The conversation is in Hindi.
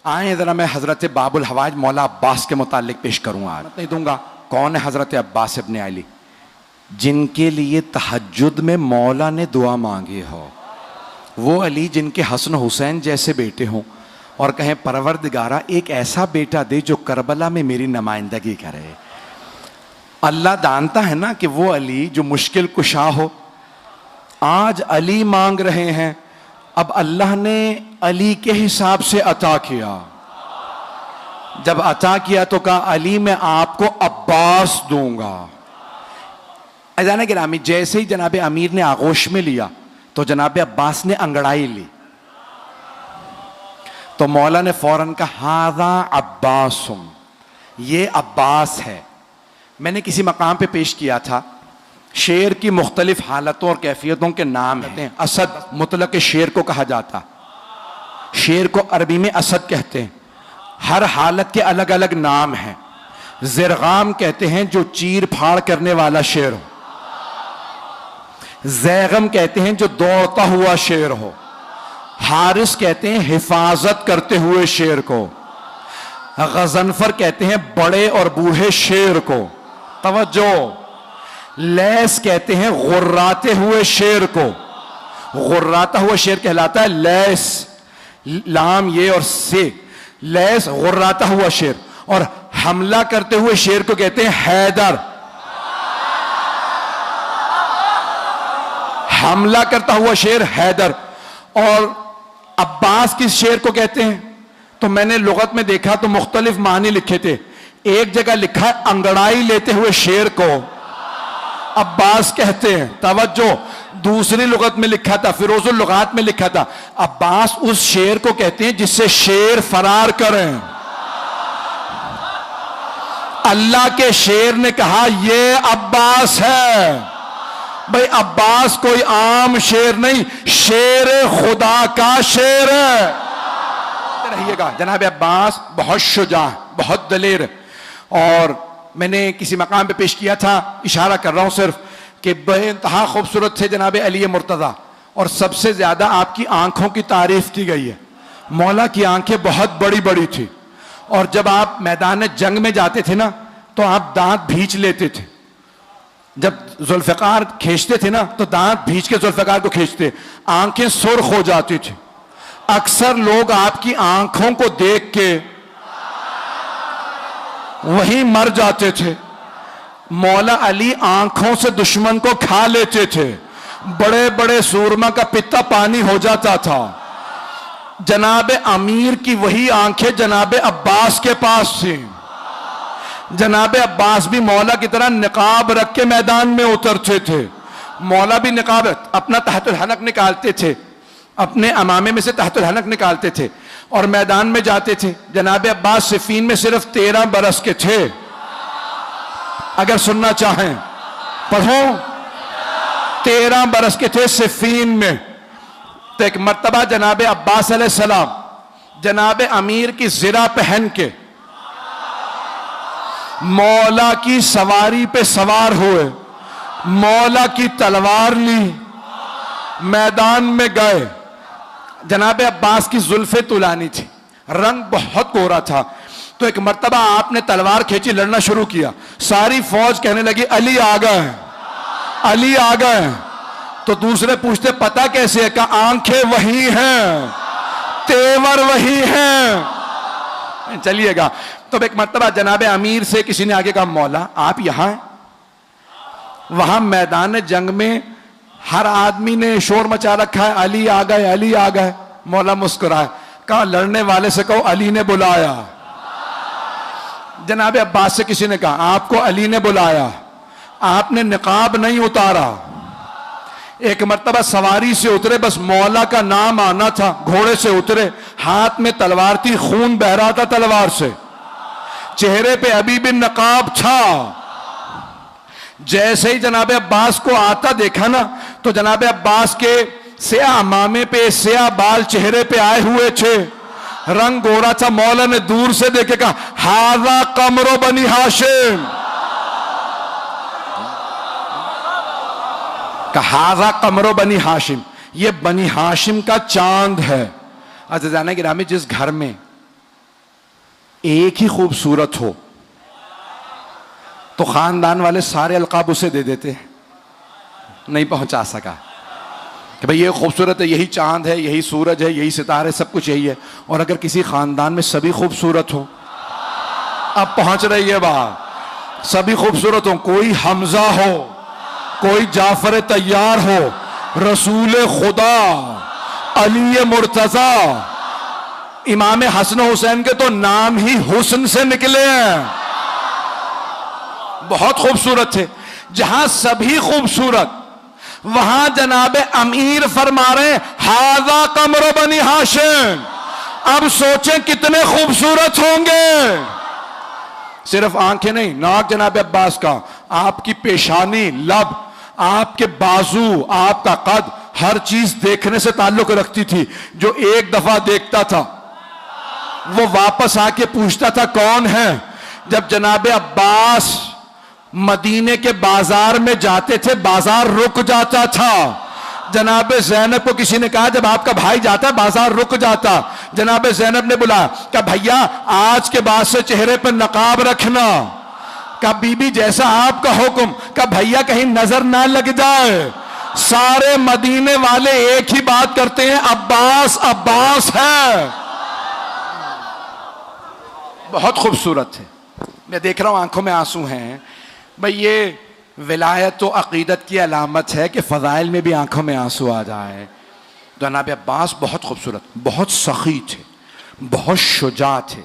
आए ज़रा मैं हज़रत बाबुल हवाज मौला अब्बास के मुतालिक पेश करूँगा, आज नहीं दूंगा। कौन है हज़रत अब्बास इब्न अली, जिनके लिए तहज्जुद में मौला ने दुआ मांगी हो। वो अली जिनके हसन हुसैन जैसे बेटे हों और कहें परवरदिगारा एक ऐसा बेटा दे जो करबला में मेरी नुमाइंदगी करे। अल्लाह जानता है ना कि वो अली जो मुश्किल कुशा हो। आज अली मांग रहे हैं, अब अल्लाह ने अली के हिसाब से अता किया। जब अता किया तो कहा अली मैं आपको अब्बास दूंगा। अजान गिरामी, जैसे ही जनाब अमीर ने आगोश में लिया तो जनाब अब्बास ने अंगड़ाई ली, तो मौला ने फौरन कहा हादा अब्बासुम, ये अब्बास है। मैंने किसी मकाम पे पेश किया था, शेर की मुख्तलिफ हालतों और कैफियतों के नाम हैं। असद मुतलक शेर को कहा जाता, शेर को अरबी में असद कहते हैं। हर हालत के अलग अलग नाम हैं। ज़िरगाम कहते हैं जो चीर फाड़ करने वाला शेर हो। ज़ैगम कहते हैं जो दौड़ता हुआ शेर हो। हारिस कहते हैं हिफाजत करते हुए शेर को। गज़नफर कहते हैं बड़े और बूढ़े शेर को। तवज्जो। लैस कहते हैं गुर्राते हुए शेर को। गुर्राता हुआ शेर कहलाता है लैस, लाम ये और से, लैस गुर्राता हुआ शेर। और हमला करते हुए शेर को कहते हैं हैदर। हमला करता हुआ शेर हैदर। और अब्बास किस शेर को कहते हैं? तो मैंने लुगत में देखा तो मुख्तलिफ मानी लिखे थे। एक जगह लिखा है अंगड़ाई लेते हुए शेर को अब्बास कहते हैं। तवज्जो। दूसरी लुगत में लिखा था, फिरोजुल लुगात में लिखा था, अब्बास उस शेर को कहते हैं जिससे शेर फरार करें। अल्लाह के शेर ने कहा ये अब्बास है। भाई अब्बास कोई आम शेर नहीं, शेर खुदा का शेर है। रहिएगा। जनाब अब्बास बहुत शुजा, बहुत दलेर। और मैंने किसी मकाम पे पेश किया था, इशारा कर रहा हूं सिर्फ, कि बेइंतहा खूबसूरत थे जनाब अली मुर्तज़ा। और सबसे ज्यादा आपकी आंखों की तारीफ की गई है। मौला की आंखें बहुत बड़ी बड़ी थी। और जब आप मैदान जंग में जाते थे ना तो आप दांत भींच लेते थे। जब जुल्फ़िकार खींचते थे ना तो दांत भींच के जुल्फ़िकार को खींचते, आंखें सुर्ख हो जाती थी। अक्सर लोग आपकी आंखों को देख के वहीं मर जाते थे। मौला अली आंखों से दुश्मन को खा लेते थे। बड़े बड़े सूरमा का पित्ता पानी हो जाता था। जनाब अमीर की वही आंखें जनाब अब्बास के पास थी। जनाब अब्बास भी मौला की तरह निकाब रख के मैदान में उतरते थे। मौला भी निकाब अपना तहतुल हनक निकालते थे, अपने अमामे में से तहतुल हनक निकालते थे और मैदान में जाते थे। जनाब अब्बास सिफीन में सिर्फ 13 बरस के थे। अगर सुनना चाहें पढ़ो, 13 बरस के थे सिफीन में। तो एक मर्तबा जनाब अब्बास अलैहिस्सलाम जनाब अमीर की ज़िरा पहन के मौला की सवारी पे सवार हुए, मौला की तलवार ली, मैदान में गए। जनाब अब्बास की जुल्फे तुलानी थी, रंग बहुत कोरा था। तो एक मर्तबा आपने तलवार खींची, लड़ना शुरू किया। सारी फौज कहने लगी अली आ गए, अली आ गए। तो दूसरे पूछते पता कैसे है? कहा आंखें वही हैं, तेवर वही हैं। चलिएगा। तो एक मर्तबा जनाब अमीर से किसी ने आगे कहा मौला आप यहां हैं? वहां मैदान जंग में हर आदमी ने शोर मचा रखा है, अली आ गए, अली आ गए। मौला मुस्कुराए, कहा लड़ने वाले से कहो अली ने बुलाया। जनाब अब्बास से किसी ने कहा आपको अली ने बुलाया, आपने निकाब नहीं उतारा। एक मर्तबा सवारी से उतरे, बस मौला का नाम आना था, घोड़े से उतरे, हाथ में तलवार थी, खून बह रहा था तलवार से, चेहरे पे अभी भी नकाब था। जैसे ही जनाब अब्बास को आता देखा ना तो जनाब अब्बास के स्या अमामे पे स्या बाल चेहरे पे आए हुए थे, रंग गोरा था। मौला ने दूर से देखे कहा हाजा कमरो बनी हाशिम, हाजा कमरो बनी हाशिम, ये बनी हाशिम का चांद है। अज़ीज़ान गिरामी, जिस घर में एक ही खूबसूरत हो तो खानदान वाले सारे अलकाब उसे दे देते, नहीं पहुंचा सका कि भाई ये खूबसूरत है, यही चांद है, यही सूरज है, यही सितारे, सब कुछ यही है। और अगर किसी खानदान में सभी खूबसूरत हो, अब पहुंच रही है बात, सभी खूबसूरत हो, कोई हमजा हो, कोई जाफर तैयार हो, रसूल खुदा अली मुर्तजा, इमाम हसन हुसैन के तो नाम ही हुस्न से निकले हैं, बहुत खूबसूरत थे। जहां सभी खूबसूरत, वहां जनाबे अमीर फरमा रहे हाजा कमर बनी हाशिम। अब सोचें कितने खूबसूरत होंगे। सिर्फ आंखें नहीं, नाक जनाबे अब्बास का, आपकी पेशानी, लब, आपके बाजू, आपका कद, हर चीज देखने से ताल्लुक रखती थी। जो एक दफा देखता था वो वापस आके पूछता था कौन है। जब जनाबे अब्बास मदीने के बाजार में जाते थे, बाजार रुक जाता था। जनाबे ज़ैनब को किसी ने कहा जब आपका भाई जाता बाजार रुक जाता। जनाबे ज़ैनब ने बोला कि भैया आज के बाद से चेहरे पर नकाब रखना। का बीबी जैसा आपका हुक्म। का भैया कहीं नजर ना लग जाए। सारे मदीने वाले एक ही बात करते हैं, अब्बास अब्बास है। बहुत खूबसूरत थे। मैं देख रहा हूं आंखों में आंसू हैं। भाई ये विलायत तो अकीदत की अलामत है कि फ़ज़ाइल में भी आंखों में आंसू आ जाए। जनाब अब्बास बहुत खूबसूरत, बहुत सखी थे, बहुत शुजा थे।